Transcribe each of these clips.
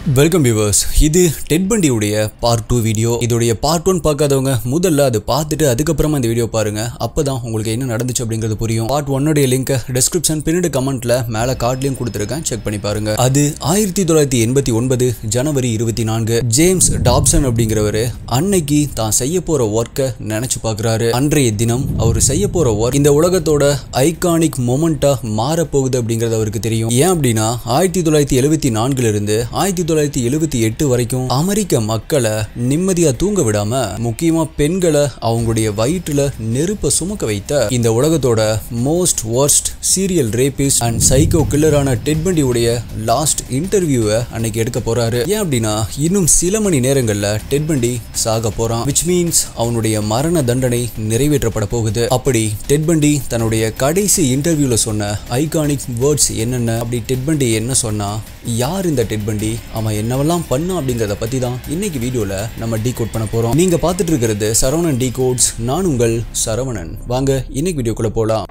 Welcome viewers. இது dead பண்டியுடைய part 2 video. இதோடைய part 1 பார்க்காதவங்க முதல்ல அது பார்த்துட்டு அதுக்கப்புறமா இந்த வீடியோ பாருங்க. அப்பதான் உங்களுக்கு என்ன நடந்துச்சு அப்படிங்கிறது புரியும். பார்ட் 1 உடைய லிங்க் டிஸ்கிரிப்ஷன் பின்னடு கமெண்ட்ல மேல கார்ட்லயும் கொடுத்துருக்கேன், செக் பண்ணி பாருங்க. அது 1989 ஜனவரி 24 ஜேம்ஸ் டாப்சன் அப்படிங்கிறவரு அன்னைக்கு தான் செய்ய போற ஒர்க்கை நினைச்சு பாக்குறாரு. அன்றைய தினம் அவர் செய்ய போற ஒர்க் இந்த உலகத்தோட ஐகானிக் மொமெண்டா மாறப்போகுது அப்படிங்கிறது அவருக்கு தெரியும். ஏன் அப்படின்னா 1974 இருந்து 1978 வரைக்கும் அமெரிக்க மக்களை நிம்மதியா தூங்க விடாம, முக்கியமா பெண்களை அவங்களுடைய வயிற்றுல நெருப்ப சுமக்க வைத்த இந்த உலகத்தோட most worst serial rapist and psycho கில்லரான டெட் பண்டி உடைய லாஸ்ட் இன்டர்வியூவை அன்னைக்கு எடுக்க போறாரு. ஏன் அப்படின்னா இன்னும் சில மணி நேரங்கள்ல டெட் பண்டி சாக போறான். which means அவனுடைய மரண தண்டனை நிறைவேற்றப்பட போகுது. அப்படி டெட் பண்டி தன்னுடைய கடைசி இன்டர்வியூல சொன்ன ஐகானிக் வேர்ட்ஸ் என்னென்ன, அப்படி டெட் பண்டி என்ன சொன்னா, யார் இந்த டெட் பண்டி, அவன் என்னவெல்லாம் பண்ணா அப்படிங்கறத பத்தி தான் இன்னைக்கு வீடியோல நம்ம டீகோட் பண்ண போறோம். நீங்க பார்த்துட்டு இருக்கிறது சரவணன் டீகோட்ஸ். நான் உங்கள் சரவணன். வாங்க இன்னைக்கு வீடியோக்குள்ள போலாம்.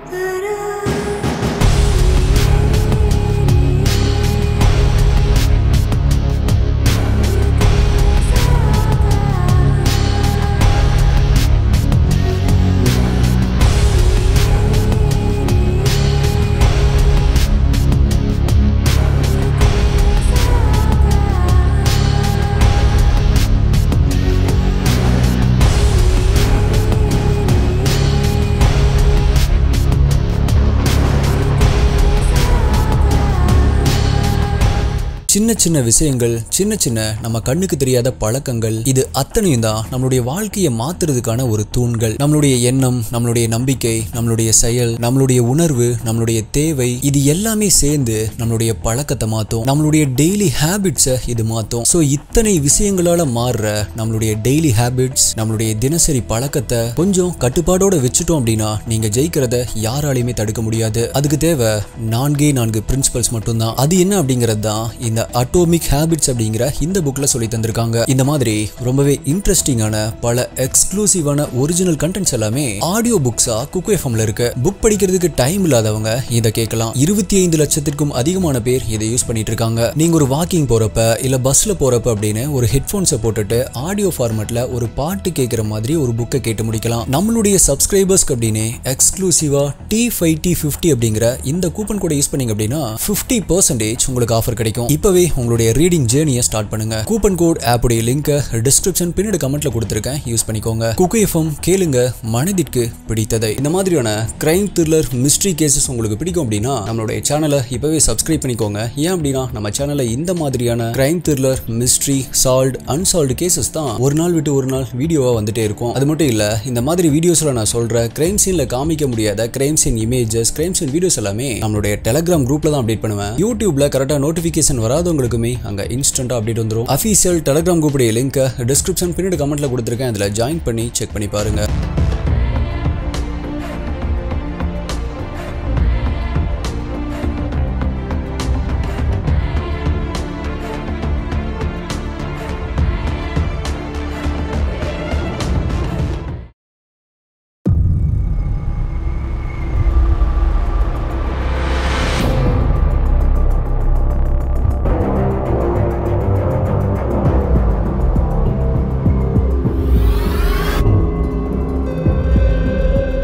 சின்ன சின்ன விஷயங்கள், சின்ன சின்ன நம்ம கண்ணுக்கு தெரியாத பழக்கங்கள், இது அத்தனையும் தான் நம்மளுடைய வாழ்க்கையை மாத்துறதுக்கான ஒரு தூண்கள். நம்மளுடைய எண்ணம், நம்மளுடைய நம்பிக்கை, நம்மளுடைய செயல், நம்மளுடைய உணர்வு, நம்மளுடைய தேவை, இது எல்லாமே சேர்ந்து நம்மளுடைய பழக்கத்தை மாத்தும். நம்மளுடைய டெய்லி ஹேபிட்ஸை இது மாத்தும். ஸோ இத்தனை விஷயங்களால மாறுற நம்மளுடைய டெய்லி ஹேபிட்ஸ், நம்மளுடைய தினசரி பழக்கத்தை கொஞ்சம் கட்டுப்பாடோட வச்சுட்டோம் அப்படின்னா நீங்க ஜெயிக்கிறத யாராலையுமே தடுக்க முடியாது. அதுக்கு தேவை 4 பிரின்சிபல்ஸ் மட்டும்தான். அது என்ன அப்படிங்கிறது தான் இந்த அட்டோமிக் ஹேபிட்ஸ் அப்படிங்கிற இந்த புக்ல சொல்லி தந்திருக்காங்க. இந்த மாதிரி ரொம்பவே இன்ட்ரெஸ்டிங்கான பல எக்ஸ்க்ளூசிவான ஒரிஜினல் கண்டென்ட்ஸ் எல்லாமே ஆடியோ புக்ஸா குக்கு எஃப்எம்ல இருக்கு. புக் படிக்கிறதுக்கு டைம் இல்லாதவங்க இதை கேட்கலாம். 25 லட்சத்திற்கும் அதிகமான பேர் இதை யூஸ் பண்ணிட்டு இருக்காங்க. நீங்க ஒரு வாக்கிங் போறப்ப இல்ல பஸ்ல போறப்ப அப்படின்னு ஒரு ஹெட்போன்ஸை போட்டுட்டு ஆடியோ ஃபார்மேட்ல ஒரு பாட்டு கேட்கிற மாதிரி ஒரு புக்கை கேட்டு முடிக்கலாம். நம்மளுடைய சப்ஸ்கிரைபர்ஸ்க்கு அப்படின்னு எக்ஸ்க்ளூசிவா T5T50 அப்படிங்கிற இந்த கூப்பன் கோடை யூஸ் பண்ணீங்க அப்படின்னா 50% உங்களுக்கு ஆஃபர் கிடைக்கும். இப்பவே உங்களுடைய ரீடிங் ஜேர்னியை ஸ்டார்ட் பண்ணுங்க. கூப்பன் கோட் ஆப் உடைய லிங்க் டிஸ்கிரிப்ஷன் பின்னாடி கமெண்ட்ல கொடுத்திருக்கேன், யூஸ் பண்ணிக்கோங்க. குக்கு எஃப்எம் கேளுங்க, மனதிற்கு பிடித்ததை. இந்த மாதிரியான கிரைம் த்ரில்லர் மிஸ்ட்ரி கேசஸ் உங்களுக்கு பிடிக்கும் அப்படின்னா நம்மளுடைய சேனலை இப்பவே சப்ஸ்கிரைப் பண்ணிக்கோங்க. ஏன் அப்படின்னா நம்ம சேனல்ல இந்த மாதிரியான crime thriller mystery solved unsolved cases தான் ஒரு நாள் விட்டு ஒரு நாள் வீடியோவா வந்துட்டே இருக்கும். அது மட்டும் இல்ல, இந்த மாதிரி வீடியோஸ்ல நான் சொல்ற கிரைம் சீன்ல காமிக்க முடியாத crime scene images, crime scene videos எல்லாமே நம்மளுடைய டெலிகிராம் குரூப்ல தான் அப்டேட் பண்ணுவேன். யூடியூப்ல கரெக்டா நோட்டிபிகேஷன் வராதவங்களுக்குமே அங்க இன்ஸ்டன்டா அப்டேட் வந்துரும். அபிஷியல் டெலிகிராம் குரூப் உடைய லிங்க் டிஸ்கிரிப்ஷன் பின்னாடி கமெண்ட்ல கொடுத்திருக்கேன், அதுல ஜாயின் பண்ணி செக் பண்ணி பாருங்க.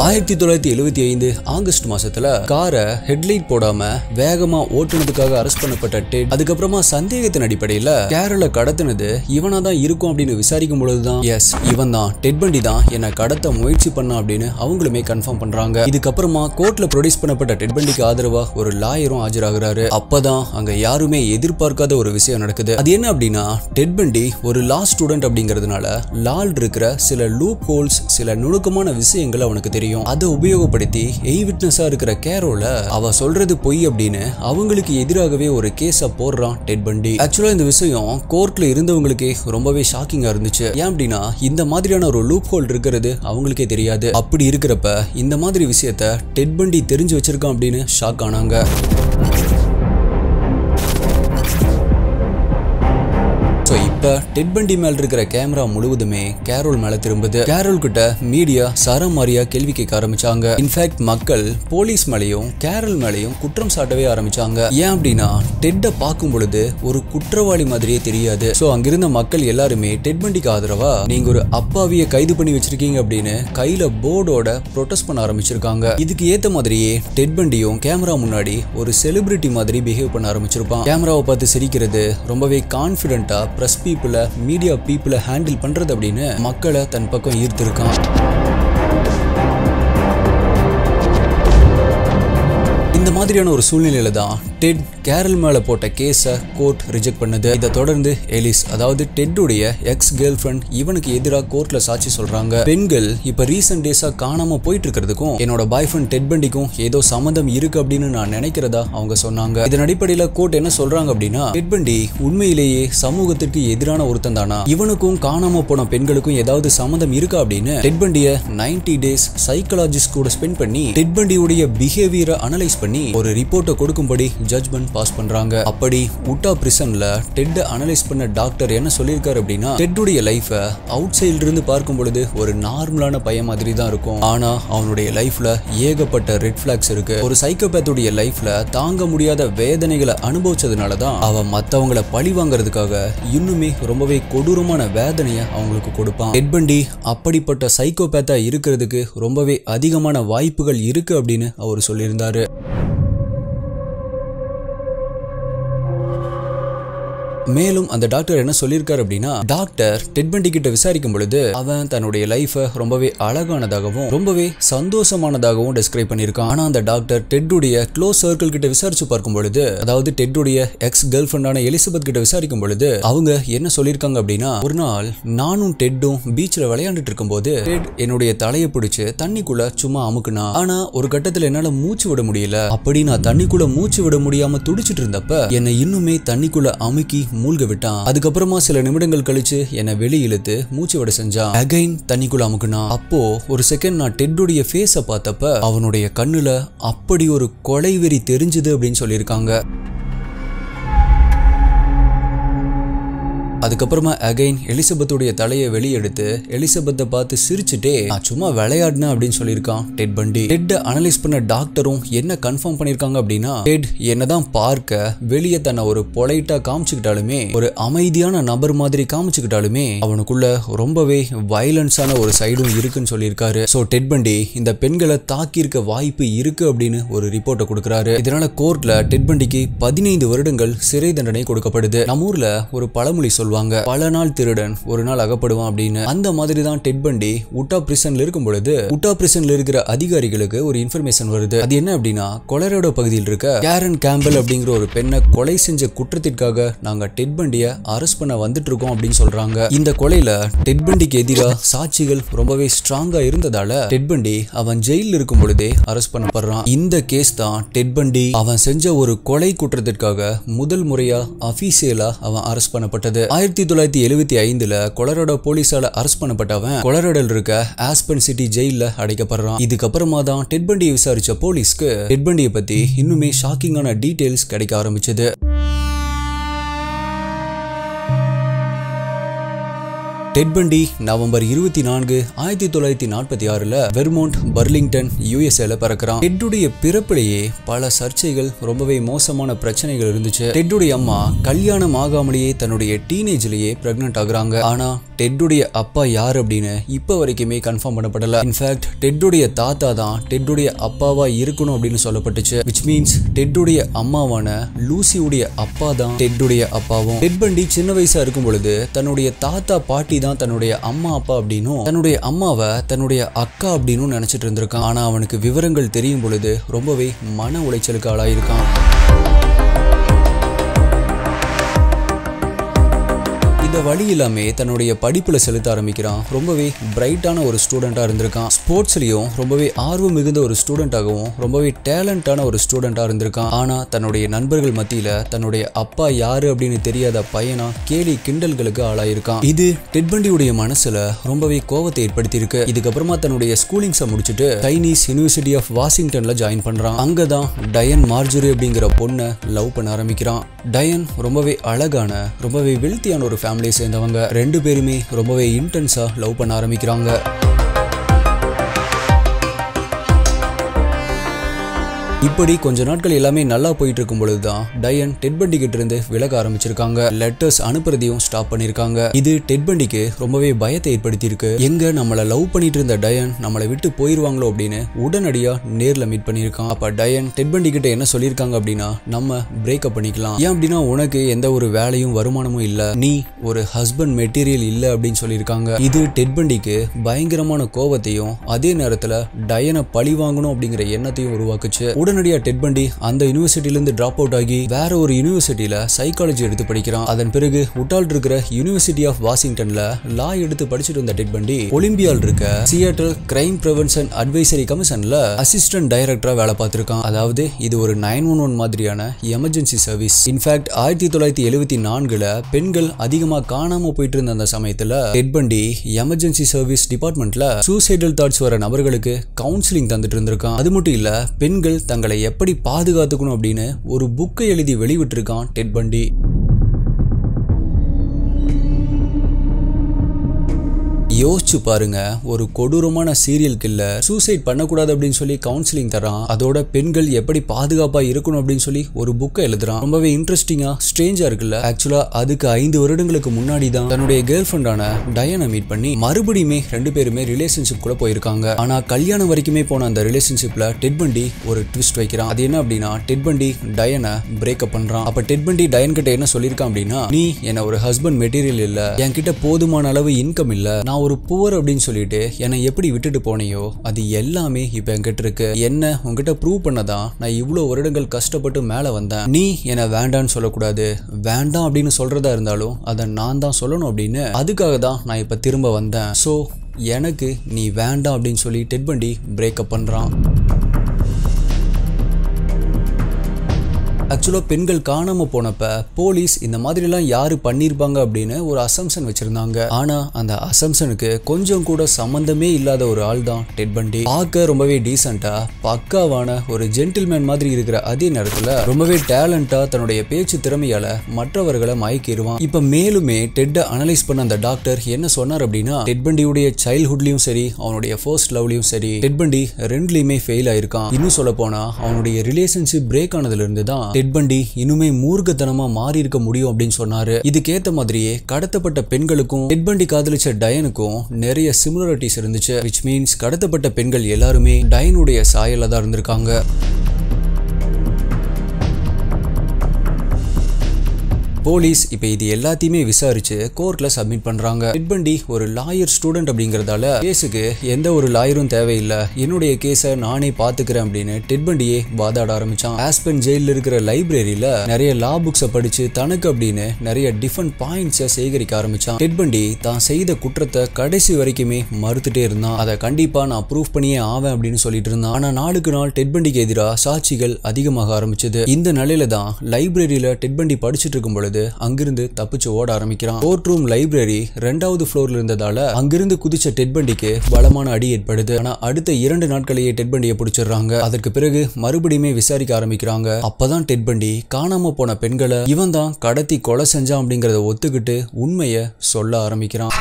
ஆயிரத்தி 1975 ஆகஸ்ட் மாசத்துல காரை ஹெட்லைட் போடாம வேகமா ஓட்டுனதுக்காக அரெஸ்ட் பண்ணப்பட்ட டெட், அதுக்கப்புறமா சந்தேகத்தின் அடிப்படையில கேரள கடத்தினது இவனா தான் இருக்கும் அப்படின்னு விசாரிக்கும் பொழுதுதான் எஸ் இவன் தான் டெட் பண்டி தான் என்ன கடத்த முயற்சி பண்ணா அப்படின்னு அவங்களுமே கன்ஃபார்ம் பண்றாங்க. இதுக்கப்புறமா கோர்ட்ல ப்ரொடியூஸ் பண்ணப்பட்ட டெட் பண்டிக்கு ஆதரவா ஒரு லாயரும் ஆஜராகிறாரு. அப்பதான் அங்க யாருமே எதிர்பார்க்காத ஒரு விஷயம் நடக்குது. அது என்ன அப்படின்னா, டெட் பண்டி ஒரு லா ஸ்டூடெண்ட் அப்படிங்கிறதுனால லால் இருக்கிற சில லூப் ஹோல்ஸ், சில நுணுக்கமான விஷயங்கள் அவனுக்கு தெரியும். அதை உபயோகப்படுத்தி எய் விட்னஸா இருக்கிற கேரோல அவ சொல்றது பொய் அப்படின்னு அவங்களுக்கு எதிராகவே ஒரு கேஸ போடுறான் டெட் பண்டி. ஆக்சுவலா இந்த விஷயம் கோர்ட்ல இருந்தவங்களுக்கு ரொம்பவே ஷாக்கிங்கா இருந்துச்சு. ஏன் அப்படின்னா இந்த மாதிரியான ஒரு லூப் ஹோல் இருக்கிறது அவங்களுக்கே தெரியாது. அப்படி இருக்கிறப்ப இந்த மாதிரி விஷயத்த டெட் பண்டி தெரிஞ்சு வச்சிருக்கான் அப்படின்னு ஷாக் ஆனாங்க. இப்ப பார்த்தா டெட் பண்டி மேல இருக்கிற கேமரா முழுவதுமே கேரோல் மேல திரும்புது. கேரோல் கிட்ட மீடியா சரமாரியா கேள்வி கேட்க ஆரம்பிச்சாங்க. இன்ஃபேக்ட் மக்கள் போலீஸ் மேலையும் கேரோல் மேலையும் குற்றம் சாட்டவே ஆரம்பிச்சாங்க. ஏன் அப்படின்னா டெட்டை பார்க்கும் பொழுது ஒரு குற்றவாளி மாதிரியே தெரியாது. சோ அங்கிருந்த மக்கள் எல்லாருமே டெட் பண்டிக்கு ஆதரவா நீங்க ஒரு அப்பாவிய கைது பண்ணி வச்சிருக்கீங்க அப்படின்னு கையில போர்டோட ப்ரொடெஸ்ட் பண்ண ஆரம்பிச்சிருக்காங்க. இதுக்கு ஏத்த மாதிரியே டெட் பண்டியும் கேமரா முன்னாடி ஒரு செலிபிரிட்டி மாதிரி பிஹேவ் பண்ண ஆரம்பிச்சிருப்பான். கேமராவை பார்த்து சிரிக்கிறது, ரொம்பவே கான்ஃபிடென்ட்டா பிரஸ் பீப்புளை மீடியா பீப்புளை ஹேண்டில் பண்றது அப்படின்னு மக்களை தன் பக்கம் ஈர்த்திருக்கான். இந்த மாதிரியான ஒரு சூழ்நிலையில தான் டெட் கேரல் மேல போட்ட கேஸை கோர்ட் ரிஜெக்ட் பண்ணது. இதை தொடர்ந்து எலிஸ், அதாவது டெட்டுடைய எக்ஸ் கேர்ள் ஃப்ரெண்ட், இவனுக்கு எதிராக கோர்ட்ல சாட்சி சொல்றாங்க. பெண்கள் இப்ப ரீசன்ட் டேஸா காணாம போயிட்டு இருக்கிறதுக்கும் என்னோட பாய் ஃப்ரெண்ட் டெட் பண்டிக்கும் ஏதோ சம்மந்தம் இருக்கு அப்படின்னு நான் நினைக்கிறதா அவங்க சொன்னாங்க. இதன் அடிப்படையில கோர்ட் என்ன சொல்றாங்க அப்படின்னா, டெட் பண்டி உண்மையிலேயே சமூகத்திற்கு எதிரான ஒருத்தன் தானா, இவனுக்கும் காணாம போன பெண்களுக்கும் ஏதாவது சம்மந்தம் இருக்கா அப்படின்னு டெட் பண்டிய 90 டேஸ் சைக்காலஜிஸ்ட் கூட ஸ்பெண்ட் பண்ணி டெட் பண்டியுடைய பிஹேவியரை அனலைஸ் பண்ணி ஒரு ரிப்போர்ட்டை கொடுக்கும்படி ஜட்ஜ்மெண்ட் பாஸ் பண்றாங்க. அப்படி உட்டா பிரிசன்ல டெட் அனலைஸ் பண்ண டாக்டர் என்ன சொல்லியிருக்காரு அப்படின்னா, டெட்டுடைய லைஃப அவுட் சைடுல இருந்து பார்க்கும் பொழுது ஒரு நார்மலான பையன் மாதிரி தான் இருக்கும். ஆனா அவனுடைய லைஃப்ல ஏகப்பட்ட ரெட் பிளாக்ஸ் இருக்கு. ஒரு சைக்கோபேத்துடைய லைஃப்ல தாங்க முடியாத வேதனைகளை அனுபவிச்சதுனால தான் அவன் மத்தவங்களை பழி வாங்கறதுக்காக இன்னுமே ரொம்பவே கொடூரமான வேதனையை அவங்களுக்கு கொடுப்பான். டெட் பண்டி அப்படிப்பட்ட சைக்கோபேத்தா இருக்கிறதுக்கு ரொம்பவே அதிகமான வாய்ப்புகள் இருக்கு அப்படின்னு அவர் சொல்லியிருந்தாரு. மேலும் அந்த டாக்டர் என்ன சொல்லியிருக்காரு அப்படின்னா, டாக்டர் டெட் பண்டி கிட்ட விசாரிக்கும் பொழுது அவன் தன்னுடைய லைஃபை ரொம்பவே அழகானதாகவும் ரொம்பவே சந்தோஷமானதாகவும் டிஸ்கிரைப் பண்ணியிருக்கான். ஆனா அந்த டாக்டர் டெட்டுடைய க்ளோஸ் சர்க்கிள் கிட்ட விசாரிச்சு பார்க்கும் பொழுது, அதாவது டெட்டுடைய எக்ஸ் கேர்ள் ஃப்ரெண்டான எலிசபெத் கிட்ட விசாரிக்கும் பொழுது அவங்க என்ன சொல்லியிருக்காங்க அப்படின்னா, ஒரு நாள் நானும் டெட்டும் பீச்ல விளையாண்டுட்டு இருக்கும் போது டெட் என்னுடைய தலையை பிடிச்சு தண்ணிக்குள்ள சும்மா அமுக்குனா. ஆனா ஒரு கட்டத்துல என்னால மூச்சு விட முடியல. அப்படி நான் தண்ணிக்குள்ள மூச்சு விட முடியாம துடிச்சிட்டு இருந்தப்ப என்னை இன்னுமே தண்ணிக்குள்ள அமுக்கி மூழ்க விட்டான். அதுக்கப்புறமா சில நிமிடங்கள் கழிச்சு என்னை வெளியே இழுத்து மூச்சு விட செஞ்சான். அகைன் தண்ணிக்குள்ள அமுக்குனா. அப்போ ஒரு செகண்ட் நான் டெட்டுடைய ஃபேஸை பார்த்தப்ப அவனுடைய கண்ணுல அப்படி ஒரு கொலை வெறி தெரிஞ்சுது அப்படின்னு சொல்லியிருக்காங்க. அதுக்கப்புறமா அகைன் எலிசபெத்துடைய தலையை வெளியெடுத்து எலிசபெத்தை பார்த்து சிரிச்சுட்டே நான் சும்மா விளையாடினேன் அப்படின்னு சொல்லியிருக்கான் டெட் பண்டி. டெட் அனலைஸ் பண்ண டாக்டரும் என்ன கன்ஃபார்ம் பண்ணிருக்காங்க அப்படின்னா, டெட் என்னதான் பார்க்க வெளியே தன்னை ஒரு பொலைட்டா காமிச்சுக்கிட்டாலுமே, ஒரு அமைதியான நபர் மாதிரி காமிச்சுக்கிட்டாலுமே அவனுக்குள்ள ரொம்பவே வயலன்ஸான ஒரு சைடும் இருக்குன்னு சொல்லியிருக்காரு. சோ டெட் பண்டி இந்த பெண்களை தாக்கியிருக்க வாய்ப்பு இருக்கு அப்படின்னு ஒரு ரிப்போர்ட்டை கொடுக்குறாரு. இதனால கோர்ட்ல டெட் பண்டிக்கு 15 வருடங்கள் சிறை தண்டனை கொடுக்கப்படுது. நம்ம ஊர்ல ஒரு பழமொழி சொல்லுவாங்க, பல நாள் திருடன் ஒரு நாள் அகப்படுவான் அப்படின்னு. அந்த மாதிரி தான் டெட் பண்டி உட்டா பிரிசன்ல இருக்கும் பொழுது உட்டா பிரிசன்ல இருக்கிற அதிகாரிகளுக்கு ஒரு இன்ஃபர்மேஷன் வருது. அது என்ன அப்படின்னா, கொலராடோ பகுதியில் இருக்க கேரன் கேம்பல் அப்படிங்கிற ஒரு பெண்ணை கொலை செஞ்ச குற்றத்திற்காக நாங்க டெட் பண்டியை அரெஸ்ட் பண்ண வந்துட்டு இருக்கோம் அப்படின்னு சொல்றாங்க. இந்த கொலையில டெட் பண்டிக்கு எதிராக சாட்சிகள் ரொம்பவே ஸ்ட்ராங்கா இருந்ததால டெட் பண்டி அவன் ஜெயில இருக்கும் பொழுதே அரெஸ்ட் பண்ணப்படுறான். இந்த கேஸ் தான் டெட் பண்டி அவன் செஞ்ச ஒரு கொலை குற்றத்திற்காக முதல் முறையா அபிஷியலா அவன் அரெஸ்ட் பண்ணப்பட்டது. 1975 கொலராடோ போலீஸால அரெஸ்ட் பண்ணப்பட்டவன் கொலராடோல இருக்க ஆஸ்பன் சிட்டி ஜெயில அடைக்கப்படுறான். இதுக்கப்புறமா தான் டெட் பண்டியை விசாரிச்ச போலீஸ்க்கு டெட் பண்டியை பத்தி இன்னுமே ஷாக்கிங்கான டீடைல்ஸ் கிடைக்க ஆரம்பிச்சது. டெட் பண்டி நவம்பர் 24, 1946 வெர்மோண்ட் பர்லிங்டன் யுஎஸ்ஏல பிறக்கிறான். டெட்டுடைய பிறப்பிலேயே பல சர்ச்சைகள், ரொம்பவே மோசமான பிரச்சனைகள் இருந்துச்சு. டெட்டுடைய அம்மா கல்யாணம் ஆகாமலேயே தன்னுடைய டீனேஜ்லயே பிரெக்னன்ட் ஆகுறாங்க. ஆனா டெட்டுடைய அப்பா யார் அப்படின்னு இப்ப வரைக்குமே கன்ஃபார்ம் பண்ணப்படல. இன்ஃபேக்ட் டெட்டுடைய தாத்தா தான் டெட்டுடைய அப்பாவா இருக்கணும் அப்படின்னு சொல்லப்பட்டுச்சு. விச் மீன்ஸ் டெட்டுடைய அம்மாவான லூசியுடைய அப்பா தான் டெட்டுடைய அப்பாவும். டெட் பண்டி சின்ன வயசா இருக்கும் பொழுது தன்னுடைய தாத்தா பாட்டி தான் தன்னுடைய அம்மா அப்பா அப்படின்னும் தன்னுடைய அம்மாவை தன்னுடைய அக்கா அப்படின்னு நினைச்சிட்டு இருந்திருக்கான். ஆனா அவனுக்கு விவரங்கள் தெரியும் பொழுது ரொம்பவே மன உளைச்சலுக்கு ஆளாயிருக்கான். இந்த வழி இல்லாமே தன்னுடைய படிப்புல செலுத்த ஆரம்பிக்கிறான். ரொம்பவே பிரைட்டான ஒரு ஸ்டூடெண்டா இருந்திருக்கான். ஸ்போர்ட்ஸ்லயும் ரொம்பவே ஆர்வம் மிகுந்த ஒரு ஸ்டூடெண்டாகவும் ரொம்பவே டேலண்டான ஒரு ஸ்டூடெண்டா இருந்திருக்கான். ஆனா தன்னுடைய நண்பர்கள் மத்தியில தன்னுடைய அப்பா யாரு அப்படின்னு தெரியாத பையனா கேலி கிண்டல்களுக்கு ஆளாயிருக்கான். இது டெட் பண்டியுடைய மனசுல ரொம்பவே கோவத்தை ஏற்படுத்தி இருக்கு. இதுக்கப்புறமா தன்னுடைய ஸ்கூலிங்ஸை முடிச்சுட்டு கைனீஸ் யூனிவர்சிட்டி ஆஃப் வாஷிங்டன்ல ஜாயின் பண்றான். அங்கதான் டயன் மார்ஜரி அப்படிங்கிற பொண்ணை லவ் பண்ண ஆரம்பிக்கிறான். டயன் ரொம்பவே அழகான, ரொம்பவே வெல்த்தியான ஒரு ஃபேமிலியை சேர்ந்தவங்க. ரெண்டு பேருமே ரொம்பவே இன்டென்ஸா லவ் பண்ண ஆரம்பிக்கிறாங்க. இப்படி கொஞ்ச நாட்கள் எல்லாமே நல்லா போயிட்டு இருக்கும் பொழுதுதான் டயன் டெட் பண்டி கிட்ட இருந்து விலக ஆரம்பிச்சிருக்காங்க. லெட்டர்ஸ் அனுப்புறதையும் ஸ்டாப் பண்ணிருக்காங்க. இது டெட் பண்டிக்கு ரொம்பவே பயத்தை ஏற்படுத்தி இருக்கு. எங்க நம்மள லவ் பண்ணிட்டு இருந்த டயன் நம்மளை விட்டு போயிருவாங்களோ அப்படின்னு உடனடியா நேர்ல மீட் பண்ணிருக்கான். அப்ப டயன் டெட் பண்டி கிட்ட என்ன சொல்லியிருக்காங்க அப்படின்னா, நம்ம பிரேக்கப் பண்ணிக்கலாம். ஏன் அப்படின்னா உனக்கு எந்த ஒரு வேலையும் வருமானமும் இல்ல, நீ ஒரு ஹஸ்பண்ட் மெட்டீரியல் இல்ல அப்படின்னு சொல்லியிருக்காங்க. இது டெட் பண்டிக்கு பயங்கரமான கோபத்தையும் அதே நேரத்துல டயனை பழி வாங்கணும் அப்படிங்கிற எண்ணத்தையும் உருவாக்குச்சு. உடனடியா டெட் பண்டி அந்த யூனிவர்சிட்டில இருந்து டிராப் அவுட் ஆகி வேற ஒரு யூனிவர்சிட்டியில சைக்காலஜி எடுத்து படிக்கிறான். அதன் பிறகு உட்டால் இருக்கிற யூனிவர்சிட்டி ஆஃப் வாஷிங்டன்ல லா எடுத்து படிச்சுட்டு வந்த டெட் பண்டி ஒலிம்பியால் இருக்க சியாட்டல் கிரைம் பிரிவென்ஷன் அட்வைசரி கமிஷன்ல அசிஸ்டன்ட் டைரக்டரா வேலை பார்த்திருக்கான். அதாவது இது ஒரு 911 மாதிரியான எமர்ஜென்சி சர்வீஸ். இன்ஃபேக்ட் 1974ல பெண்கள் அதிகமா காணாம போயிட்டு இருந்த அந்த சமயத்துல டெட் பண்டி எமர்ஜென்சி சர்வீஸ் டிபார்ட்மெண்ட்ல சூசைடல் தாட்ஸ் வர நபர்களுக்கு கவுன்சிலிங் தந்துட்டு இருந்திருக்கான். அது மட்டும் இல்ல, பெண்கள் தங்களை எப்படி பாதுகாத்துக்கணும் அப்படின்னு ஒரு புக்கை எழுதி வெளிவிட்டிருக்கான் டெட் பண்டி. யோசிச்சு பாருங்க, ஒரு கொடூரமான சீரியல் கில்லர் சூசைட் பண்ணக்கூடாது அப்படின்னு சொல்லி கவுன்சிலிங் தரான். அதோட பெண்கள் எப்படி பாதுகாப்பா இருக்கணும் அப்படின்னு சொல்லி ஒரு புக்கை எழுதுறான். ரொம்பவே இன்ட்ரெஸ்டிங்கா ஸ்ட்ரேஞ்சா இருக்குல்ல. ஆக்சுவலா அதுக்கு 5 வருடங்களுக்கு முன்னாடி தான் தன்னுடைய கேர்ள் ஃப்ரெண்டான டயனை மீட் பண்ணி மறுபடியுமே ரெண்டு பேருமே ரிலேஷன்ஷிப் கூட போயிருக்காங்க. ஆனா கல்யாணம் வரைக்குமே போன அந்த ரிலேஷன்ஷிப்ல டெட் பண்டி ஒரு ட்விஸ்ட் வைக்கிறான். அது என்ன அப்படின்னா, டெட் பண்டி டயனை பிரேக்கப் பண்றான். அப்ப டெட் பண்டி டயன் கிட்ட என்ன சொல்லியிருக்கான் அப்படின்னா, நீ என்ன ஒரு ஹஸ்பண்ட் மெட்டீரியல் இல்ல, என்கிட்ட போதுமான அளவு இன்கம் இல்ல, நான் ஒரு புவர் அப்படின்னு சொல்லிட்டு என்னை எப்படி விட்டுட்டு போனையோ அது எல்லாமே இப்ப என்கிட்ட இருக்கு. என்ன உங்ககிட்ட ப்ரூவ் பண்ணதான் நான் இவ்வளவு வருடங்கள் கஷ்டப்பட்டு மேல வந்தேன். நீ என்ன வேண்டான்னு சொல்லக்கூடாது, வேண்டாம் அப்படின்னு சொல்றதா இருந்தாலும் அதை நான் தான் சொல்லணும் அப்படின்னு, அதுக்காக தான் நான் இப்ப திரும்ப வந்தேன். சோ எனக்கு நீ வேண்டாம் அப்படின்னு சொல்லி டெட் பண்டி பிரேக்கப் பண்றான். ஆக்சுவலா பெண்கள் காணாம போனப்ப போலீஸ் இந்த மாதிரி எல்லாம் யாரு பண்ணிருப்பாங்க அப்படின்னு ஒரு அசம்சன் வச்சிருந்தாங்க. ஆனா அந்த அசம்சனுக்கு கொஞ்சம் கூட சம்பந்தமே இல்லாத ஒரு ஆள் தான் டெட் பண்டி. பார்க்க ரொம்பவே டீசென்ட்டா பக்காவான ஒரு ஜென்டில்மேன் மாதிரி இருக்கிற அதே நேரத்துல ரொம்பவே டேலண்டா தன்னுடைய பேச்சு திறமையால மற்றவர்களை மயக்கிடுவான். இப்ப மேலுமே டெட்டை அனலைஸ் பண்ண அந்த டாக்டர் என்ன சொன்னார் அப்படின்னா, டெட் பண்டியுடைய சைல்ட்ஹுட்லயும் சரி அவனுடைய ஃபர்ஸ்ட் லவ்லயும் சரி டெட் பண்டி ரெண்டுலயுமே ஃபெயில் ஆயிருக்கான். இன்னும் சொல்ல போனா அவனுடைய ரிலேஷன்ஷிப் பிரேக் ஆனதுல இருந்து தான் டெட் பண்டி இன்னுமே மூர்க்கத்தனமா மாறி இருக்க முடியும் அப்படின்னு சொன்னாரு. இதுக்கேத்த மாதிரியே கடத்தப்பட்ட பெண்களுக்கும் டெட் பண்டி காதலிச்ச டயனுக்கும் நிறைய சிமிலரிட்டிஸ் இருந்துச்சு. which means கடத்தப்பட்ட பெண்கள் எல்லாருமே டயனுடைய சாயல்ல தான் இருந்திருக்காங்க. போலீஸ் இப்ப இது எல்லாத்தையுமே விசாரிச்சு கோர்ட்ல சப்மிட் பண்றாங்க. டெட் பண்டி ஒரு லாயர் ஸ்டூடெண்ட் அப்படிங்கறதால கேஸுக்கு எந்த ஒரு லாயரும் தேவையில்லை, என்னுடைய கேஸை நானே பாத்துக்கிறேன் அப்படின்னு டெட் பண்டியே வாதாட ஆரம்பிச்சான். ஆஸ்பென் ஜெயில இருக்கிற லைப்ரரியில நிறைய லா புக்ஸை படிச்சு தனக்கு அப்படின்னு நிறைய டிஃபரெண்ட் பாயிண்ட்ஸை சேகரிக்க ஆரம்பிச்சான். டெட் பண்டி தான் செய்த குற்றத்தை கடைசி வரைக்குமே மறுத்துட்டே இருந்தான். அதை கண்டிப்பா நான் ப்ரூவ் பண்ணியே ஆவேன் அப்படின்னு சொல்லிட்டு இருந்தான். ஆனா நாளுக்கு நாள் டெட் பண்டிக்கு எதிராக சாட்சிகள் அதிகமாக ஆரம்பிச்சது. இந்த நிலையில தான் லைப்ரரியில டெட் பண்டி படிச்சுட்டு இருக்கும் பொழுது அங்கிருந்து தப்பிச்சு ஓட ஆரம்பிக்கிறான். கோர்ட் ரூம் லைப்ரரி 2வது ஃப்ளோர்ல இருந்ததால அங்கிருந்து குதிச்ச டெட் பண்டிக்கு பலமான அடி ஏற்படுது. ஆனா அடுத்த 2 நாட்களையே டெட் பண்டியை பிடிச்சிடுறாங்க. அதற்கு பிறகு மறுபடியுமே விசாரிக்க ஆரம்பிக்கிறாங்க. அப்பதான் டெட் பண்டி காணாம போன பெண்களை இவன் தான் கடத்தி கொலை செஞ்சான் அப்படிங்கறத ஒத்துக்கிட்டு உண்மையை சொல்ல ஆரம்பிக்கிறான்.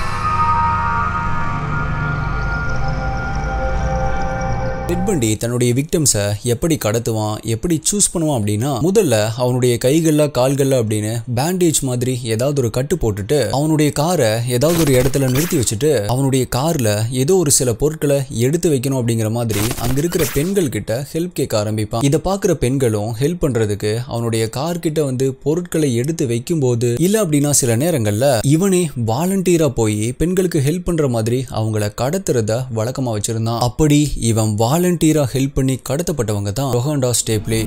டெட் பண்டி தன்னுடைய விக்டிம்ஸை எப்படி கடத்துவான், எப்படி சூஸ் பண்ணுவான் அப்படின்னா, முதல்ல அவனுடைய கைகள்ல கால்கள்ல அப்படின்னு பேண்டேஜ் மாதிரி ஏதாவது ஒரு கட்டு போட்டுட்டு அவனுடைய காரை ஏதாவது ஒரு இடத்துல நிறுத்தி வச்சுட்டு அவனுடைய கார்ல ஏதோ ஒரு சில பொருட்களை எடுத்து வைக்கணும் அப்படிங்கிற மாதிரி அங்க இருக்கிற பெண்கள் கிட்ட ஹெல்ப் கேட்க ஆரம்பிப்பான். இதை பாக்குற பெண்களும் ஹெல்ப் பண்றதுக்கு அவனுடைய கார் கிட்ட வந்து பொருட்களை எடுத்து வைக்கும் போது இல்ல அப்படின்னா சில நேரங்கள்ல இவனே வாலண்டியரா போய் பெண்களுக்கு ஹெல்ப் பண்ற மாதிரி அவங்கள கடத்துறத வழக்கமா வச்சிருந்தான். அப்படி இவன் வாலண்டியரா ஹெல்ப் பண்ணி கடத்தப்பட்டவங்க தான் ரொஹாண்டா ஸ்டேப்லே.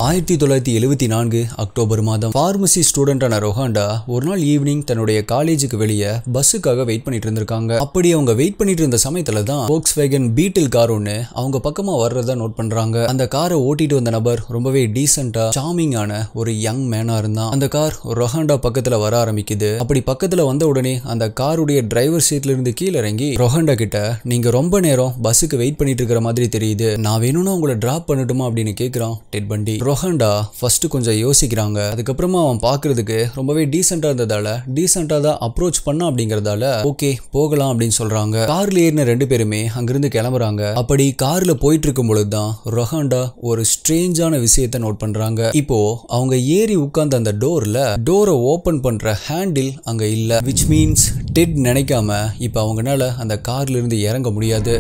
1974 அக்டோபர் மாதம் பார்மசி ஸ்டூடெண்டான ரொஹாண்டா ஒரு நாள் ஈவினிங் தன்னுடைய காலேஜுக்கு வெளியே பஸ்ஸுக்காக வெயிட் பண்ணிட்டு இருந்திருக்காங்க. அப்படி அவங்க வெயிட் பண்ணிட்டு இருந்த சமயத்துல தான் Volkswagen Beetle கார் ஒன்னு அவங்க பக்கமா வர்றதா நோட் பண்றாங்க. அந்த காரை ஓட்டிட்டு வந்த நபர் ரொம்பவே டீசென்டா சார்மிங்கான ஒரு யங் மேனா இருந்தான். அந்த கார் ரொஹாண்டா பக்கத்துல வர ஆரம்பிக்குது. அப்படி பக்கத்துல வந்த உடனே அந்த காருடைய டிரைவர் சீட்ல இருந்து கீழே இறங்கி ரொஹாண்டா கிட்ட, நீங்க ரொம்ப நேரம் பஸ்ஸுக்கு வெயிட் பண்ணிட்டு இருக்கிற மாதிரி தெரியுது, நான் வேணும்னா உங்களை டிராப் பண்ணட்டுமா அப்படின்னு கேக்குறான் டெட் பண்டி. ரொஹாண்டா ஃபர்ஸ்ட் கொஞ்சம் யோசிக்கிறாங்க. அதுக்கப்புறமா அவன் பாக்குறதுக்கு ரொம்பவே டீசென்டா இருந்ததால டீசென்டா தான் அப்ரோச் பண்ணா அப்படிங்கறதால ஓகே போகலாம் அப்படின்னு சொல்றாங்க. கார்ல ஏறின ரெண்டு பேருமே அங்கிருந்து கிளம்புறாங்க. அப்படி கார்ல போயிட்டு இருக்கும் பொழுதுதான் ரொஹாண்டா ஒரு ஸ்ட்ரேஞ்சான விஷயத்தை நோட் பண்றாங்க. இப்போ அவங்க ஏறி உட்கார்ந்த அந்த டோரை ஓபன் பண்ற ஹேண்டில் அங்க இல்ல. which means டெட் நினைக்காம இப்ப அவங்கனால அந்த கார்ல இருந்து இறங்க முடியாது.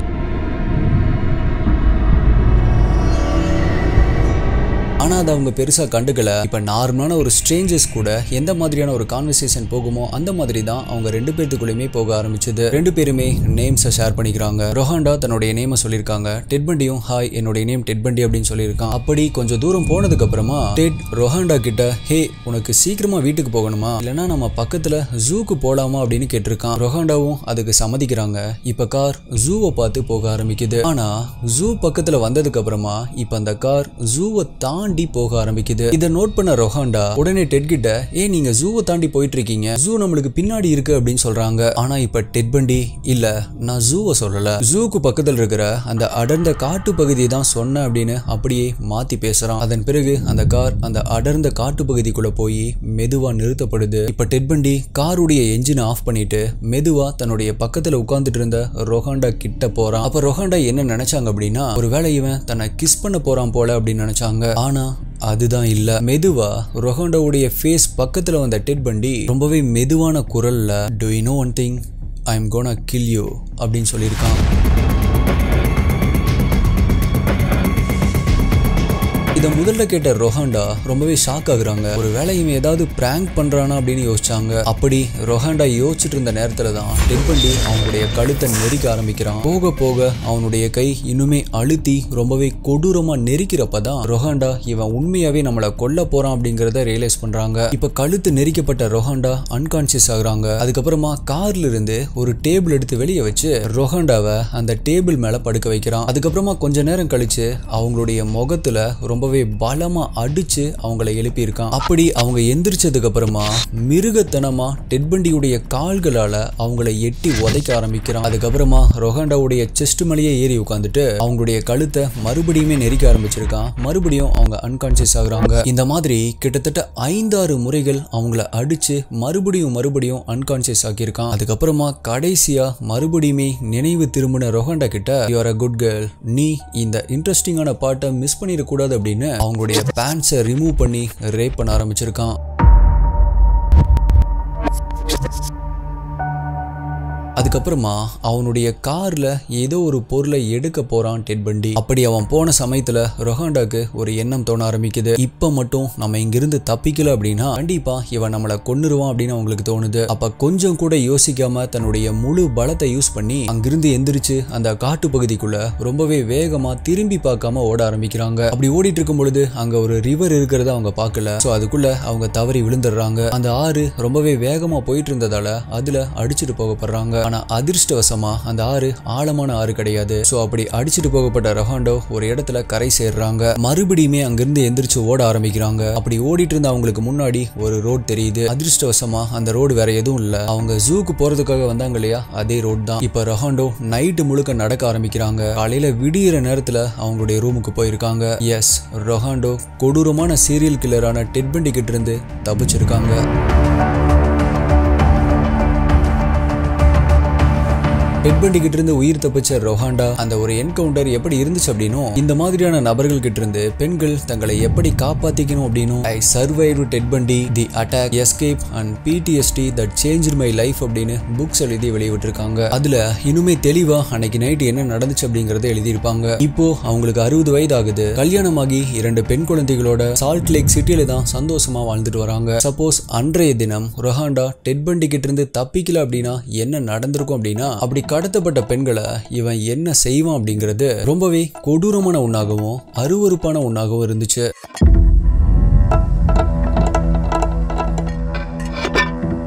ஆனா அதை அவங்க பெருசா கண்டுக்கல. இப்ப நார்மலான ஒரு ஸ்ட்ரேஞ்சர்ஸ் கூட எந்த மாதிரியான ஒரு கான்வர்சேஷன் போகுமோ அந்த மாதிரி தான் அவங்க ரெண்டு பேத்துக்குள்ளயுமே போக ஆரம்பிச்சது. ரெண்டு பேருமே நேம்ஸை ஷேர் பண்ணிக்கிறாங்க. ரொஹாண்டா தன்னுடைய நேமை சொல்லியிருக்காங்க. டெட் பண்டியும் ஹாய் என்னுடைய நேம் டெட் பண்டி அப்படின்னு சொல்லியிருக்கான். அப்படி கொஞ்சம் தூரம் போனதுக்கு அப்புறமா டெட் ரொஹாண்டா கிட்ட, ஹே உனக்கு சீக்கிரமா வீட்டுக்கு போகணுமா இல்லைன்னா நம்ம பக்கத்துல ஜூக்கு போலாமா அப்படின்னு கேட்டிருக்கான். ரொஹாண்டாவும் அதுக்கு சம்மதிக்கிறாங்க. இப்ப கார் ஜூவை பார்த்து போக ஆரம்பிக்குது. ஆனா ஜூ பக்கத்துல வந்ததுக்கு அப்புறமா இப்ப அந்த கார் ஜூவை தாண்டி போக ஆரம்பிக்குது. இதை நோட் பண்ண ரொஹாண்டா உடனே டெட் கிட்ட, நீங்க ஜூவை தாண்டி போயிட்டு இருக்கீங்க, ஜூ நம்மளுக்கு பின்னாடி இருக்கு அப்படின்னு சொல்றாங்க. ஆனா இப்ப டெட் பண்டி, இல்ல நான் ஜூவை சொல்லல, ஜூக்கு பக்கத்துல இருக்கிற அந்த அடர்ந்த காட்டு பகுதியை தான் சொன்ன அப்படின்னு அப்படியே மாத்தி பேசுறான். அதன் பிறகு அந்த கார் அந்த அடர்ந்த காட்டு பகுதிக்குள்ள போய் மெதுவா நிறுத்தப்படுது. இப்ப டெட் பண்டி காருடைய என்ஜினை ஆஃப் பண்ணிட்டு மெதுவா தன்னுடைய பக்கத்துல உட்கார்ந்துட்டு இருந்த ரொஹாண்டா கிட்ட போறான். அப்ப ரொஹாண்டா என்ன நினைச்சாங்க அப்படின்னா, ஒருவேளை இவன் தன்னை கிஸ் பண்ண போறான் போல அப்படின்னு நினைச்சாங்க. ஆனா அதுதான் இல்ல. மெதுவா ரொஹாண்டாவுடைய ஃபேஸ் பக்கத்துல வந்த டெட் பண்டி ரொம்பவே மெதுவான குரல்ல, do you know one thing, I'm gonna kill you அப்படின்னு சொல்லியிருக்கான். இதை முதல்ல கேட்ட ரொஹாண்டா ரொம்பவே ஷாக் ஆகுறாங்க. ஒரு வேளை இவன் ஏதாவது பிராங்க் பண்றானா அப்படின்னு யோசிச்சாங்க. அப்படி ரொஹாண்டா யோசிச்சுட்டு இருந்த நேரத்துல தான் டெட் பண்டி அவனுடைய கழுத்தை நெரிக்க ஆரம்பிக்கிறான். போக போக அவனுடைய கை இன்னுமே அழுத்தி ரொம்பவே கொடூரமா நெரிக்கிறப்பதான் ரொஹாண்டா இவன் உண்மையாவே நம்மளை கொல்ல போறான் அப்படிங்கறத ரியலைஸ் பண்றாங்க. இப்ப கழுத்து நெரிக்கப்பட்ட ரொஹாண்டா அன்கான்சியஸ் ஆகுறாங்க. அதுக்கப்புறமா கார்ல இருந்து ஒரு டேபிள் எடுத்து வெளியே வச்சு ரொஹாண்டாவை அந்த டேபிள் மேல படுக்க வைக்கிறான். அதுக்கப்புறமா கொஞ்ச நேரம் கழிச்சு அவங்களுடைய முகத்துல ரொம்பவே பலமா அடிச்சு அவங்களை எழுப்பி இருக்கான். அப்படி அவங்க எந்திரிச்சதுக்கு அப்புறமா மிருகத்தனமா டெட் பண்டியுடைய கால்களால அவங்களை எட்டி உதைக்க ஆரம்பிக்கிறான். அதுக்கப்புறமா ரொஹாண்டாவுடைய செஸ்ட் மேலேயே ஏறி உட்காந்துட்டு அவங்களுடைய கழுத்தை மறுபடியுமே நெரிக்க ஆரம்பிச்சிருக்கான். மறுபடியும் அவங்க அன்கான்சியஸ் ஆகுறாங்க. இந்த மாதிரி கிட்டத்தட்ட 5-6 முறைகள் அவங்கள அடிச்சு மறுபடியும் அன்கான்சியஸ் ஆக்கியிருக்கான். அதுக்கப்புறமா கடைசியா மறுபடியுமே நினைவு திரும்பின ரொஹாண்டா கிட்ட, you are a good girl, நீ இந்த இன்ட்ரெஸ்டிங்கான பார்ட்டை மிஸ் பண்ணிடக்கூடாது அப்படின்னு அவங்களுடைய பேண்ட்ஸை ரிமூவ் பண்ணி ரேப் பண்ண ஆரம்பிச்சிருக்கான். அதுக்கப்புறமா அவனுடைய கார்ல ஏதோ ஒரு பொருளை எடுக்க போறான் டெட் பண்டி. அப்படி அவன் போன சமயத்துல ரொஹாண்டாக்கு ஒரு எண்ணம் தோண ஆரம்பிக்குது. இப்ப மட்டும் நம்ம இங்கிருந்து தப்பிக்கல அப்படின்னா கண்டிப்பா இவன் நம்மளை கொன்னுருவான் அப்படின்னு அவங்களுக்கு தோணுது. அப்ப கொஞ்சம் கூட யோசிக்காம தன்னுடைய முழு பலத்தை யூஸ் பண்ணி அங்கிருந்து எந்திரிச்சு அந்த காட்டு பகுதிக்குள்ள ரொம்பவே வேகமா திரும்பி பார்க்காம ஓட ஆரம்பிக்கிறாங்க. அப்படி ஓடிட்டு இருக்கும் பொழுது அங்க ஒரு ரிவர் இருக்கிறத அவங்க பார்க்கல. சோ அதுக்குள்ள அவங்க தவறி விழுந்துடுறாங்க. அந்த ஆறு ரொம்பவே வேகமா போயிட்டு இருந்ததால அதுல அடிச்சுட்டு போகப்படுறாங்க. ஆனா அதிர்ஷ்டவசமா அந்த ஆறு ஆழமான ஆறு கிடையாது. சோ அப்படி அடிச்சுட்டு போகப்பட்ட ரொஹாண்டோ ஒரு இடத்துல கரை சேர்றாங்க. மறுபடியுமே அங்கிருந்து எந்திரிச்சு ஓட ஆரம்பிக்கிறாங்க. அப்படி ஓடிட்டு இருந்த அவங்களுக்கு முன்னாடி ஒரு ரோட் தெரியுது. அதிர்ஷ்டவசமா அந்த ரோடு வேற எதுவும் இல்ல, அவங்க ஜூக்கு போறதுக்காக வந்தாங்க இல்லையா, அதே ரோட் தான். இப்ப ரொஹாண்டோ நைட்டு முழுக்க நடக்க ஆரம்பிக்கிறாங்க. காலையில விடியிற நேரத்துல அவங்களுடைய ரூமுக்கு போயிருக்காங்க. எஸ், ரொஹாண்டோ கொடூரமான சீரியல் கில்லரான டெட் பண்டி கிட்ட இருந்து தப்பிச்சிருக்காங்க. டெட் பண்டி கிட்ட இருந்து உயிர் தப்பிச்ச ரொஹாண்டா அந்த ஒரு என்கவுண்டர் எப்படி இருந்துச்சு அப்படின்னும், இந்த மாதிரியான நபர்கள் கிட்ட இருந்து பெண்கள் தங்களை எப்படி காப்பாத்திக்கணும் அப்படின்னும், ஐ சர்வைவ்டு டெட் பண்டி, the attack, escape and PTSD that changed my life அப்படின்னு புக்ஸ் எழுதி வெளியிட்டிருக்காங்க. அதுல இன்னுமே தெளிவா அன்னைக்கு நைட் என்ன நடந்துச்சு அப்படிங்கறத எழுதியிருப்பாங்க. இப்போ அவங்களுக்கு 60 வயது ஆகுது. கல்யாணமாகி 2 பெண் குழந்தைகளோட சால்ட் லேக் சிட்டியில தான் சந்தோஷமா வாழ்ந்துட்டு வராங்க. சப்போஸ் அன்றைய தினம் ரொஹாண்டா டெட் பண்டி கிட்ட இருந்து தப்பிக்கல அப்படின்னா என்ன நடந்திருக்கும் அப்படின்னா, அப்படி கடத்தப்பட்ட பெண்களை இவன் என்ன செய்வான் அப்படிங்கிறது ரொம்பவே கொடூரமான ஒன்னாகவும் அருவருப்பான ஒன்னாகவும் இருந்துச்சு.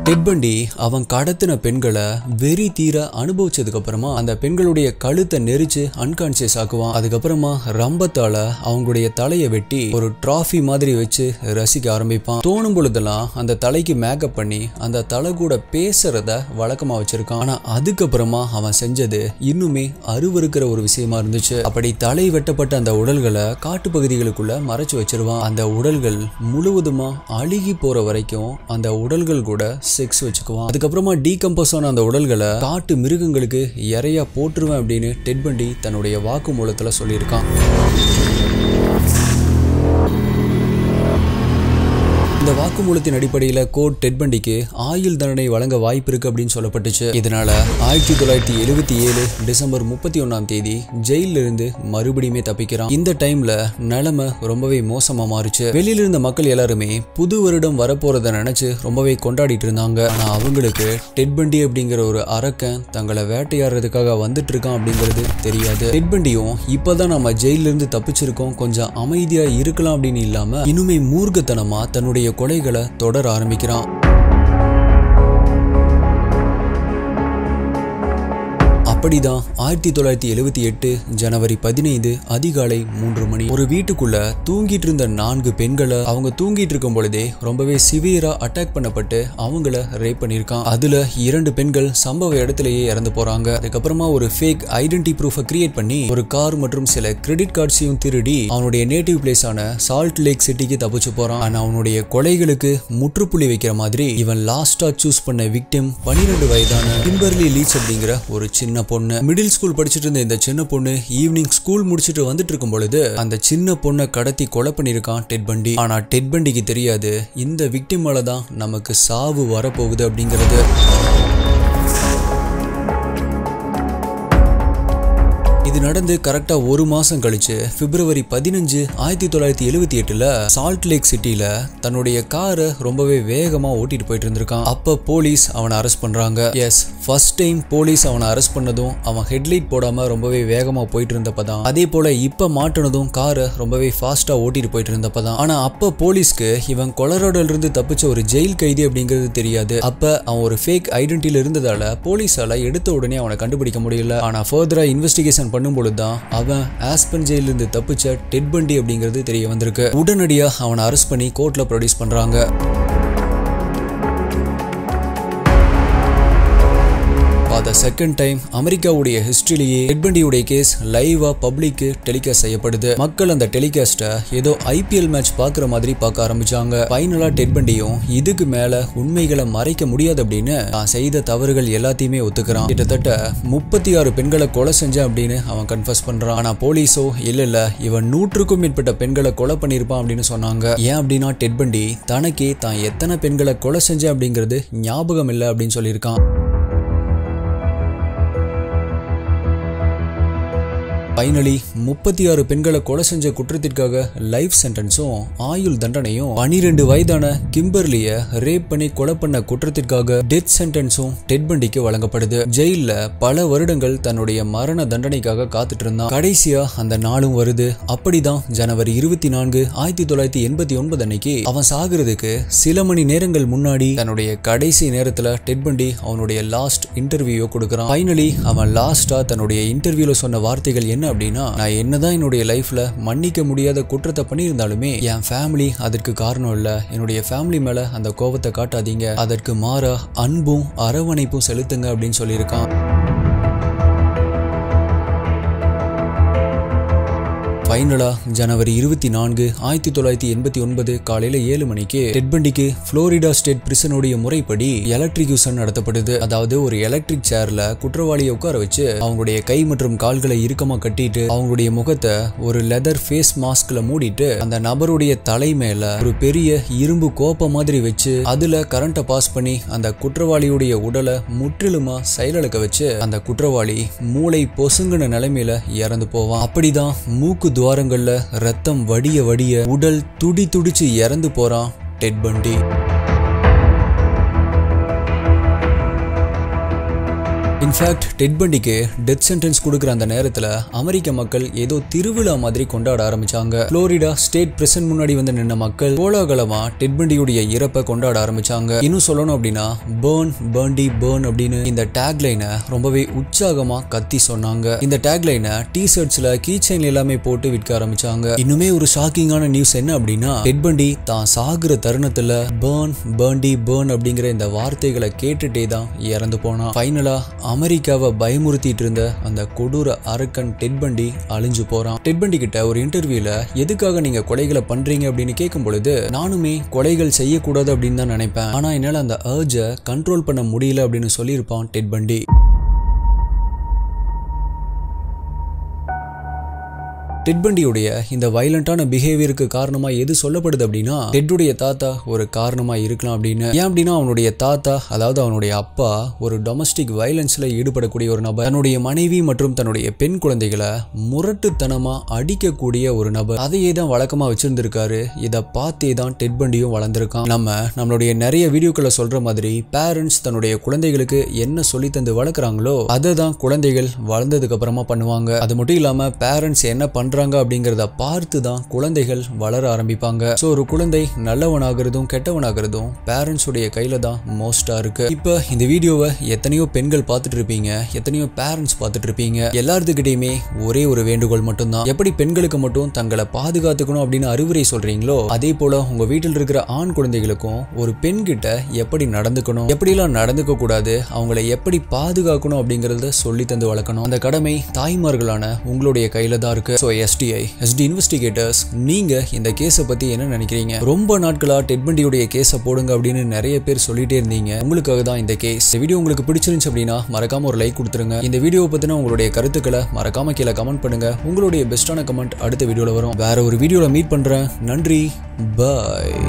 டெட் பண்டி அவன் கடத்தின பெண்களை வெறி தீர அனுபவிச்சதுக்கு அப்புறமா அந்த பெண்களுடைய கழுத்தை நெரிச்சு அன்கான்சியஸ் ஆக்குவான். அதுக்கப்புறமா ரம்பத்தால அவங்களுடைய தலையை வெட்டி ஒரு டிராஃபி மாதிரி வச்சு ரசிக்க ஆரம்பிப்பான். தோணும் பொழுதெல்லாம் அந்த தலைக்கு மேக்கப் பண்ணி அந்த தலை கூட பேசுறத வழக்கமா வச்சிருக்கான். ஆனா அதுக்கப்புறமா அவன் செஞ்சது இன்னுமே அருவருக்கிற ஒரு விஷயமா இருந்துச்சு. அப்படி தலை வெட்டப்பட்ட அந்த உடல்களை காட்டு பகுதிகளுக்குள்ள மறைச்சு வச்சிருவான். அந்த உடல்கள் முழுவதுமா அழுகி போற வரைக்கும் அந்த உடல்கள் கூட செக்ஸ் வச்சுக்குவான். அதுக்கப்புறமா டீகம்போஸ் ஆன அந்த உடல்களை காட்டு மிருகங்களுக்கு இறையா போட்டுருவேன் அப்படின்னு டெட் பண்டி தன்னுடைய வாக்குமூலத்துல சொல்லியிருக்கான். இந்த வாக்குமூலத்தின் அடிப்படையில் கோர்ட் டெட் பண்டிக்கு ஆயுள் தண்டனை வழங்க வாய்ப்பு இருக்கு அப்படின்னு சொல்லப்பட்டுச்சு. இதனால 1977 டிசம்பர் 31 ஜெயில இருந்து மறுபடியுமே தப்பிக்கிறான். இந்த டைம்ல நிலைமை ரொம்பவே மோசமா மாறுச்சு. வெளியில இருந்த மக்கள் எல்லாருமே புது வருடம் வரப்போறத நினைச்சு ரொம்பவே கொண்டாடிட்டு இருந்தாங்க. ஆனா அவங்களுக்கு டெட் பண்டி அப்படிங்கிற ஒரு அரக்கன் தங்களை வேட்டையாடுறதுக்காக வந்துட்டு இருக்கான் அப்படிங்கிறது தெரியாது. டெட் பண்டியும் இப்பதான் நம்ம ஜெயில இருந்து தப்பிச்சிருக்கோம், கொஞ்சம் அமைதியா இருக்கலாம் அப்படின்னு இல்லாம இன்னுமே மூர்க்கத்தனமா தன்னுடைய கொலைகளை தொடர ஆரம்பிக்கிறான். அப்படிதான் 1978 ஜனவரி 15 அதிகாலை 3 மணி ஒரு வீட்டுக்குள்ள தூங்கிட்டு இருந்த 4 பெண்களை அவங்க தூங்கிட்டு இருக்கும் பொழுதே ரொம்பவே சிவியரா அட்டாக் பண்ணப்பட்டு அவங்கள ரேப் பண்ணிருக்கான். அதுல 2 பெண்கள் சம்பவ இடத்திலேயே இறந்து போறாங்க. அதுக்கப்புறமா ஒரு ஃபேக் ஐடென்டி ப்ரூஃபை கிரியேட் பண்ணி ஒரு கார் மற்றும் சில கிரெடிட் கார்ட்ஸையும் திருடி அவனுடைய நேட்டிவ் பிளேஸ் ஆன சால்ட் லேக் சிட்டிக்கு தப்பிச்சு போறான். ஆனா அவனுடைய கொலைகளுக்கு முற்றுப்புள்ளி வைக்கிற மாதிரி இவன் லாஸ்டா சூஸ் பண்ண விக்டிம் 12 வயதான கிம்பர்லி லீச் அப்படிங்கிற ஒரு சின்ன பொண்ணு. மிடில் ஸ்கூல் படிச்சுட்டு இருந்த இந்த சின்ன பொண்ணு ஈவினிங் ஸ்கூல் முடிச்சுட்டு வந்துட்டு இருக்கும் பொழுது அந்த சின்ன பொண்ணை கடத்தி கொலை பண்ணிருக்கான் டெட் பண்டி. ஆனா டெட் பண்டிக்கு தெரியாது இந்த விக்டிமால தான் நமக்கு சாவு வரப்போகுது அப்படிங்கிறது. இது நடந்து கரெக்டா ஒரு மாசம் கழிச்சு பிப்ரவரி 15 1978 சால்ட் லேக் சிட்டில தன்னுடைய காரை ரொம்பவே வேகமா ஓட்டிட்டு போயிட்டு இருந்திருக்கான். அப்ப போலீஸ் அவனை அரெஸ்ட் பண்றாங்க. எஸ், ஃபர்ஸ்ட் டைம் போலீஸ் அவனை அரெஸ்ட் பண்ணதும் அவன் ஹெட்லைட் போடாம ரொம்பவே வேகமா போயிட்டு இருந்தப்பதான். அதே போல இப்ப மாட்டினதும் காரை ரொம்பவே ஃபாஸ்டா ஓட்டிட்டு போயிட்டு இருந்தப்பதான். ஆனா அப்ப போலீஸ்க்கு இவன் கொலராடோல இருந்து தப்பிச்ச ஒரு ஜெயில் கைதி அப்படிங்கிறது தெரியாது. அப்ப அவன் ஒரு ஃபேக் ஐடென்டிட்டில இருந்ததால போலீஸால எடுத்த உடனே அவனை கண்டுபிடிக்க முடியல. ஆனா ஃபர்தரா இன்வெஸ்டிகேஷன் பண்ணும்பொழுதுதான் அவன் ஆஸ்பன் ஜெயில இருந்து தப்பிச்ச டெட் பண்டி அப்படிங்கிறது தெரிய வந்திருக்கு. உடனடியா அவனை அரெஸ்ட் பண்ணி கோர்ட்ல ப்ரொடியூஸ் பண்றாங்க. செகண்ட் டைம் அமெரிக்காவுடைய ஹிஸ்டரியிலேயே டெட் பண்டியுடைய கேஸ் லைவா பப்ளிக்கு டெலிகாஸ்ட் செய்யப்படுது. மக்கள் அந்த டெலிகாஸ்ட ஏதோ ஐபிஎல் மேட்ச் பாக்குற மாதிரி பார்க்க ஆரம்பிச்சாங்க. ஃபைனலா டெட் பண்டியும் இதுக்கு மேல உண்மைகளை மறைக்க முடியாது அப்படின்னு தான் செய்த தவறுகள் எல்லாத்தையுமே ஒத்துக்கிறான். கிட்டத்தட்ட 36 பெண்களை கொலை செஞ்சேன் அப்படின்னு அவன் கன்ஃபஸ் பண்றான். ஆனா போலீஸோ இல்ல இவன் 100க்கும் மேற்பட்ட பெண்களை கொலை பண்ணிருப்பான் அப்படின்னு சொன்னாங்க. ஏன் அப்படின்னா டெட் பண்டி தனக்கே தான் எத்தனை பெண்களை கொலை செஞ்சேன் அப்படிங்கிறது ஞாபகம் இல்லை அப்படின்னு சொல்லியிருக்கான். ஃபைனலி 36 பெண்களை கொலை செஞ்ச குற்றத்திற்காக லைஃப் சென்டென்ஸும் ஆயுள் தண்டனையும் 12 வயதான கிம்பர்லிய ரேப் பண்ணி கொலை பண்ண குற்றத்திற்காக டெத் சென்டென்ஸும் டெட் பண்டிக்கு வழங்கப்படுது. ஜெயில பல வருடங்கள் தன்னுடைய மரண தண்டனைக்காக காத்துட்டு இருந்தான். கடைசியா அந்த நாளும் வருது. அப்படிதான் ஜனவரி 24 1989 அன்னைக்கு அவன் சாகிறதுக்கு சில மணி நேரங்கள் முன்னாடி தன்னுடைய கடைசி நேரத்துல டெட் பண்டி அவனுடைய லாஸ்ட் இன்டர்வியூ கொடுக்கறான். ஃபைனலி அவன் லாஸ்டா தன்னுடைய இன்டர்வியூல சொன்ன வார்த்தைகள் என்ன அப்படின்னா, நான் என்னதான் என்னுடைய லைஃப்ல மன்னிக்க முடியாத குற்றத்தை பண்ணியிருந்தாலுமே என் ஃபேமிலி அதற்கு காரணம் இல்ல. என்னுடைய ஃபேமிலி மேல அந்த கோபத்தை காட்டாதீங்க, அதற்கு மாறா அன்பும் அரவணைப்பும் செலுத்துங்க அப்படின்னு சொல்லியிருக்கான். ஃபைனலா ஜனவரி 24 1989 காலையில 7 மணிக்கு டெட் பண்டிக்கு புளோரிடா ஸ்டேட் பிரிசனுடைய முறைப்படி எலக்ட்ரிக்யூஷன் நடத்தப்படுது. அதாவது ஒரு எலக்ட்ரிக் சேர்ல குற்றவாளியை உட்கார வச்சு அவங்களுடைய கை மற்றும் கால்களை இறுக்கமா கட்டிட்டு அவங்களுடைய முகத்தை ஒரு லெதர் ஃபேஸ் மாஸ்க்ல மூடிட்டு அந்த நபருடைய தலை மேல ஒரு பெரிய இரும்பு கோப்பை மாதிரி வச்சு அதுல கரண்ட்டை பாஸ் பண்ணி அந்த குற்றவாளியுடைய உடலை முற்றிலுமா செயலிழக்க வச்சு அந்த குற்றவாளி மூளை பொசுங்கின நிலைமையில இறந்து போவான். அப்படிதான் மூக்கு துவாரங்கள்ல ரத்தம் வடிய வடிய உடல் துடி துடிச்சு இறந்து போறான் Ted Bundy. In in fact Ted பண்டிக்கு டெத் சென்டென்ஸ் கொடுக்குற அந்த நேரத்துல அமெரிக்க மக்கள் ஏதோ திருவிழா மாதிரி கொண்டாட ஆரம்பிச்சாங்க. புளோரிடா ஸ்டேட் பிரசிடென்ட் முன்னாடி வந்து நின்ன மக்கள் கோலாகலமா டெட் பண்டியுடைய இறப்பை கொண்டாட ஆரம்பிச்சாங்க. இன்னும் சொல்லணும் அப்படின்னா பர்ன் பர்ன்டி பர்ன் அப்படின்னு இந்த டேக்லைனை ரொம்பவே உற்சாகமா கத்தி சொன்னாங்க. இந்த டேக்லைனை டி-ஷர்ட்ஸ்ல கீச்சைன் எல்லாமே போட்டு விற்க ஆரம்பிச்சாங்க. இன்னுமே ஒரு ஷாக்கிங்கான நியூஸ் என்ன அப்படின்னா டெட் பண்டி தான் சாகுற தருணத்துல பர்ன் பர்ன்டி பர்ன் அப்படிங்கிற இந்த வார்த்தைகளை கேட்டுட்டே தான் இறந்து போனான். ஃபைனலா அமெரிக்காவை பயமுறுத்திட்டு இருந்த அந்த கொடூர அரக்கன் டெட் பண்டி அழிஞ்சு போறான். டெட் பண்டி கிட்ட ஒரு இன்டர்வியூல எதுக்காக நீங்க கொலைகளை பண்றீங்க அப்படின்னு கேட்கும் பொழுது நானுமே கொலைகள் செய்யக்கூடாது அப்படின்னு தான் நினைப்பேன், ஆனா என்னால அந்த அர்ஜை கண்ட்ரோல் பண்ண முடியல அப்படின்னு சொல்லியிருப்பான் டெட் பண்டி. டெட் பண்டியுடைய இந்த வயலண்டான பிஹேவியருக்கு காரணமா எது சொல்லப்படுது அப்படின்னா டெட்டுடைய தாத்தா ஒரு காரணமா இருக்கலாம் அப்படின்னு. ஏன் அப்படின்னா அவனுடைய தாத்தா, அதாவது அவனுடைய அப்பா, ஒரு டொமஸ்டிக் வயலன்ஸ்ல ஈடுபடக்கூடிய ஒரு நபர். தன்னுடைய மனைவி மற்றும் தன்னுடைய பெண் குழந்தைகளை முரட்டுத்தனமா அடிக்கக்கூடிய ஒரு நபர். அதையே தான் வழக்கமா வச்சிருந்திருக்காரு. இதை பார்த்தே தான் டெட் பண்டியும் வளர்ந்திருக்கான். நம்மளுடைய நிறைய வீடியோக்களை சொல்ற மாதிரி பேரண்ட்ஸ் தன்னுடைய குழந்தைகளுக்கு என்ன சொல்லி தந்து வளர்க்குறாங்களோ அதை தான் குழந்தைகள் வளர்ந்ததுக்கு அப்புறமா பண்ணுவாங்க. அது மட்டும் இல்லாம பேரண்ட்ஸ் என்ன பண்றாங்க அப்படிங்கறத பார்த்து தான் குழந்தைகள் வளர ஆரம்பிப்பாங்க. சோ ஒரு குழந்தை நல்லவனாகிறதும் கெட்டவனாகிறதும் பேரண்ட்ஸ் உடைய கையில தான் மோஸ்டா இருக்கு. இப்ப இந்த வீடியோவை எத்தனையோ பெண்கள் பார்த்துட்டு இருப்பீங்க, எத்தனையோ பேரண்ட்ஸ் பார்த்துட்டு இருப்பீங்க. எல்லாத்துக்கிட்டையுமே ஒரே ஒரு வேண்டுகோள் மட்டும்தான். எப்படி பெண்களுக்கு மட்டும் தங்களை பாதுகாத்துக்கணும் அப்படின்னு அறிவுரை சொல்றீங்களோ அதே போல உங்க வீட்டில் இருக்கிற ஆண் குழந்தைகளுக்கும் ஒரு பெண் கிட்ட எப்படி நடந்துக்கணும், எப்படிலாம் நடந்துக்க கூடாது, அவங்களை எப்படி பாதுகாக்கணும் அப்படிங்கறத சொல்லி தந்து வளர்க்கணும். அந்த கடமை தாய்மார்களான உங்களுடைய கையில தான் இருக்கு. சோ SD இன்வெஸ்டிகேட்டர்ஸ், நீங்க இந்த கேஸை பத்தி என்ன நினைக்கிறீங்க? ரொம்ப நாட்களா டெட் பண்டியுடைய கேஸை போடுங்க அப்படின்னு நிறைய பேர் சொல்லிட்டே இருந்தீங்க. உங்களுக்காக தான் இந்த கேஸ். இந்த வீடியோ உங்களுக்கு பிடிச்சிருந்துச்சு அப்படின்னா மறக்காம ஒரு லைக் கொடுத்துருங்க. இந்த வீடியோ பத்தின உங்களுடைய கருத்துக்களை மறக்காம கீழே கமெண்ட் பண்ணுங்க. உங்களுடைய பெஸ்டான கமெண்ட் அடுத்த வீடியோல வரும். வேற ஒரு வீடியோல மீட் பண்றேன். நன்றி, பாய்.